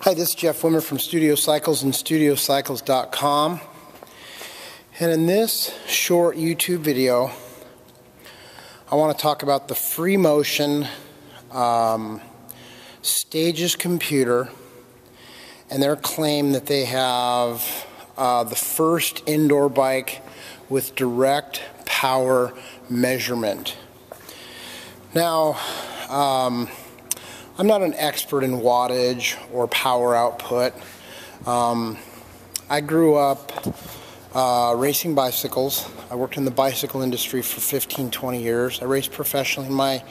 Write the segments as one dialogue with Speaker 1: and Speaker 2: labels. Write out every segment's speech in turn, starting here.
Speaker 1: Hi, this is Jeff Wimmer from Studio Cycles and StudioCycles.com. And in this short YouTube video, I want to talk about the Freemotion Stages computer and their claim that they have the first indoor bike with direct power measurement. Now, I'm not an expert in wattage or power output. I grew up racing bicycles. I worked in the bicycle industry for 15-20 years. I raced professionally in my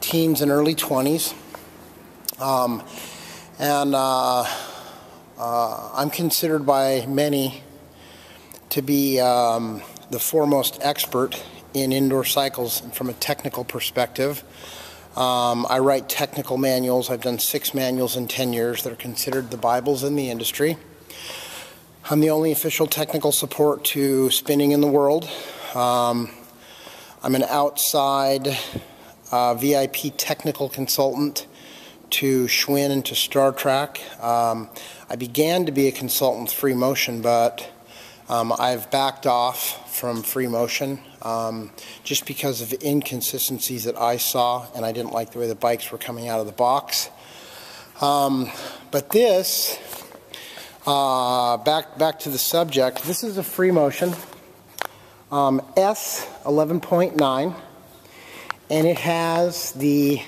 Speaker 1: teens and early 20s. I'm considered by many to be the foremost expert in indoor cycles from a technical perspective. I write technical manuals. I've done 6 manuals in 10 years that are considered the Bibles in the industry. I'm the only official technical support to spinning in the world. I'm an outside VIP technical consultant to Schwinn and to Star Trek. I began to be a consultant with Freemotion, but I've backed off from Freemotion just because of inconsistencies that I saw, and I didn't like the way the bikes were coming out of the box. But this, back to the subject, this is a Freemotion S11.9, and it has the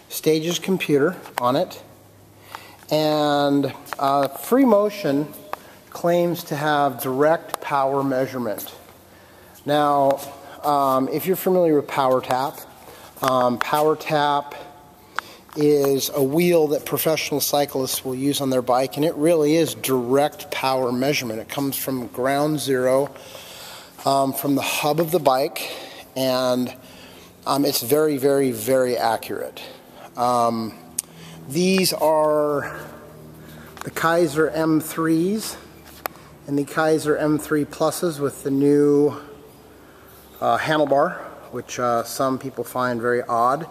Speaker 1: Stages computer on it, and Freemotion claims to have direct power measurement. Now, if you're familiar with Powertap, Powertap is a wheel that professional cyclists will use on their bike, and it really is direct power measurement. It comes from ground zero, from the hub of the bike, and it's very, very, very accurate. These are the Kaiser M3s and the Kaiser M3 Pluses with the new handlebar, which some people find very odd.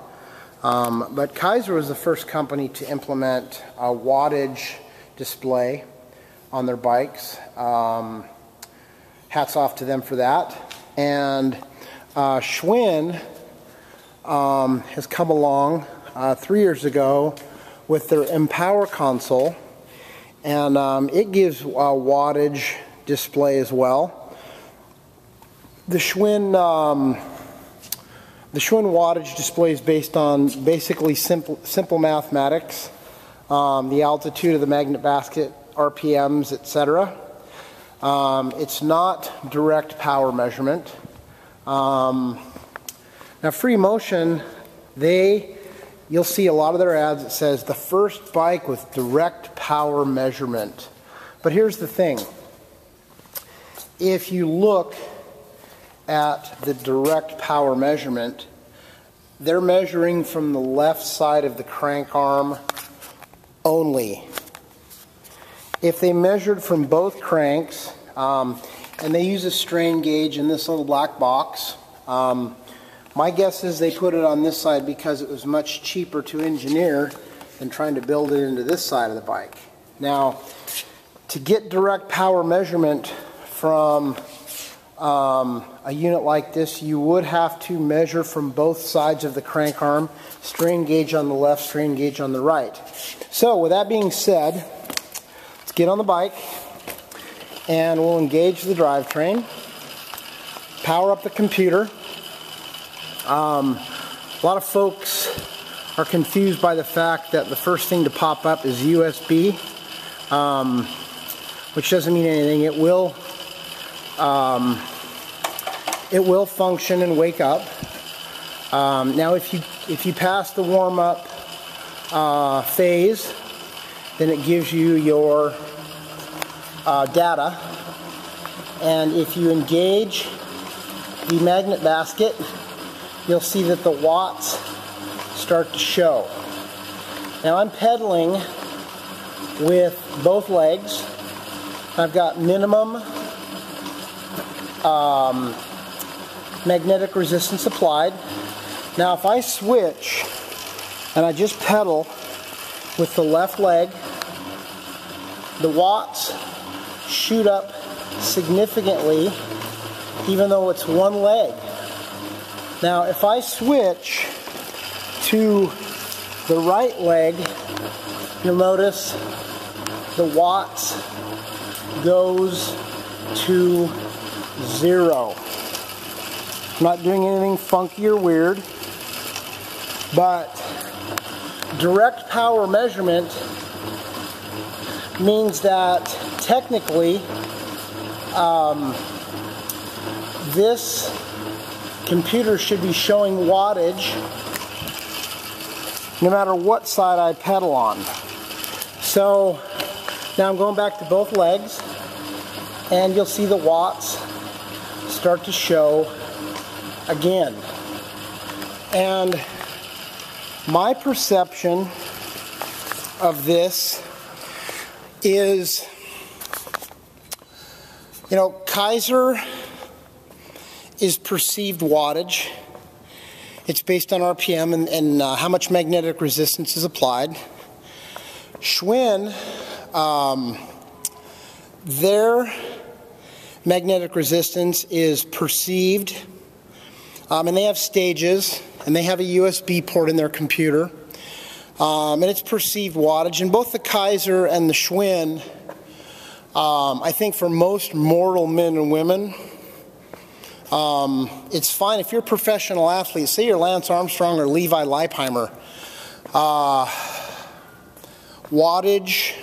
Speaker 1: But Kaiser was the first company to implement a wattage display on their bikes. Hats off to them for that. And Schwinn has come along 3 years ago with their Empower console, and it gives wattage display as well. The Schwinn wattage display is based on basically simple mathematics, the altitude of the magnet basket, RPMs, etc. It's not direct power measurement. Now Freemotion, you'll see a lot of their ads that says the first bike with direct power measurement. But here's the thing. If you look at the direct power measurement, they're measuring from the left side of the crank arm only. If they measured from both cranks, and they use a strain gauge in this little black box, my guess is they put it on this side because it was much cheaper to engineer than trying to build it into this side of the bike. Now, to get direct power measurement from a unit like this, you would have to measure from both sides of the crank arm, strain gauge on the left, strain gauge on the right. So, with that being said, let's get on the bike and we'll engage the drivetrain, power up the computer. A lot of folks are confused by the fact that the first thing to pop up is USB, which doesn't mean anything. It will function and wake up. Now, if you pass the warm-up phase, then it gives you your data, and if you engage the magnet basket, you'll see that the watts start to show. Now I'm pedaling with both legs. I've got minimum magnetic resistance applied. Now if I switch and I just pedal with the left leg, the watts shoot up significantly, even though it's one leg. Now, if I switch to the right leg, you'll notice the watts goes to 0. I'm not doing anything funky or weird, but direct power measurement means that technically this computer should be showing wattage no matter what side I pedal on. So now I'm going back to both legs, and you'll see the watts start to show again. And my perception of this is, you know, Kaiser is perceived wattage. It's based on RPM and how much magnetic resistance is applied. Schwinn, their magnetic resistance is perceived, and they have stages, and they have a USB port in their computer, and it's perceived wattage. And both the Kaiser and the Schwinn, I think for most mortal men and women, it's fine. If you're a professional athlete, say you're Lance Armstrong or Levi Leipheimer, wattage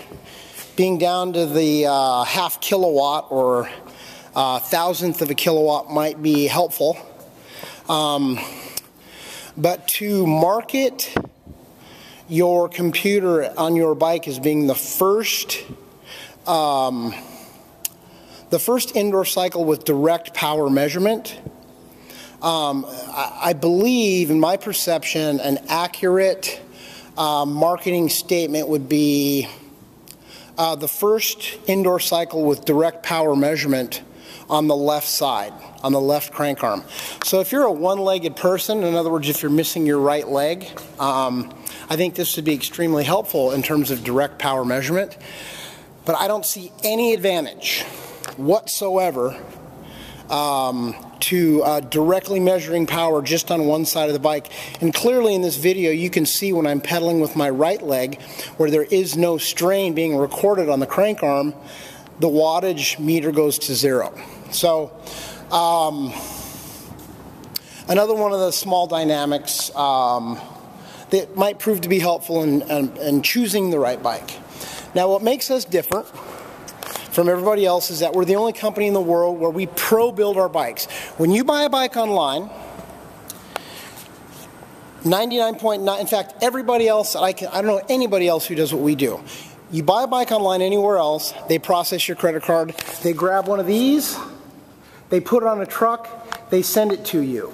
Speaker 1: being down to the half kilowatt or thousandth of a kilowatt might be helpful. But to market your computer on your bike as being the first indoor cycle with direct power measurement, I believe, in my perception, an accurate marketing statement would be the first indoor cycle with direct power measurement on the left side, on the left crank arm. So if you're a one-legged person, in other words, if you're missing your right leg, I think this would be extremely helpful in terms of direct power measurement. But I don't see any advantage whatsoever to directly measuring power just on one side of the bike. And clearly in this video you can see when I'm pedaling with my right leg, where there is no strain being recorded on the crank arm, the wattage meter goes to 0. So another one of the small dynamics that might prove to be helpful in choosing the right bike. Now, what makes us different from everybody else is that we're the only company in the world where we pro-build our bikes. When you buy a bike online, 99.9, in fact, everybody else, I don't know anybody else who does what we do. You buy a bike online anywhere else, they process your credit card, they grab one of these, they put it on a truck, they send it to you.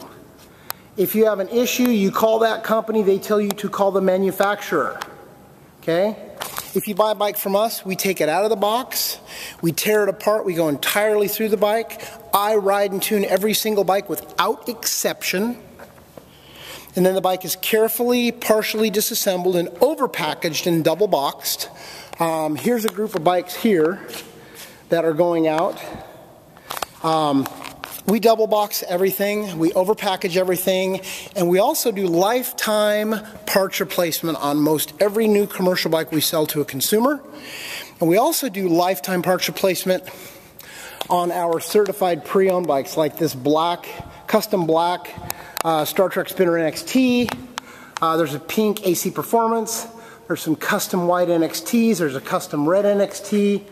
Speaker 1: If you have an issue, you call that company, they tell you to call the manufacturer. Okay? If you buy a bike from us, we take it out of the box, we tear it apart, we go entirely through the bike. I ride and tune every single bike without exception. And then the bike is carefully, partially disassembled and overpackaged and double boxed. Here's a group of bikes here that are going out. We double box everything, we overpackage everything, and we also do lifetime parts replacement on most every new commercial bike we sell to a consumer. And we also do lifetime parts replacement on our certified pre-owned bikes, like this black, custom black Star Trek Spinner NXT. There's a pink AC Performance. There's some custom white NXTs. There's a custom red NXT.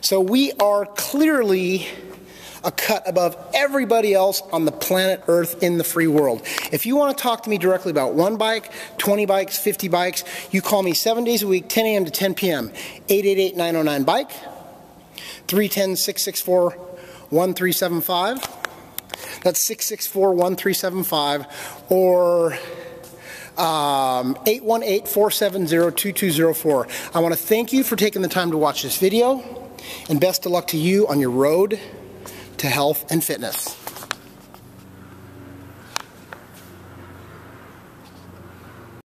Speaker 1: So we are clearly a cut above everybody else on the planet Earth in the free world. If you want to talk to me directly about one bike, 20 bikes, 50 bikes, you call me 7 days a week, 10 a.m. to 10 p.m. 888-909-BIKE, 310-664-1375. That's 664-1375, or 818-470-2204. I want to thank you for taking the time to watch this video, and best of luck to you on your road to health and fitness.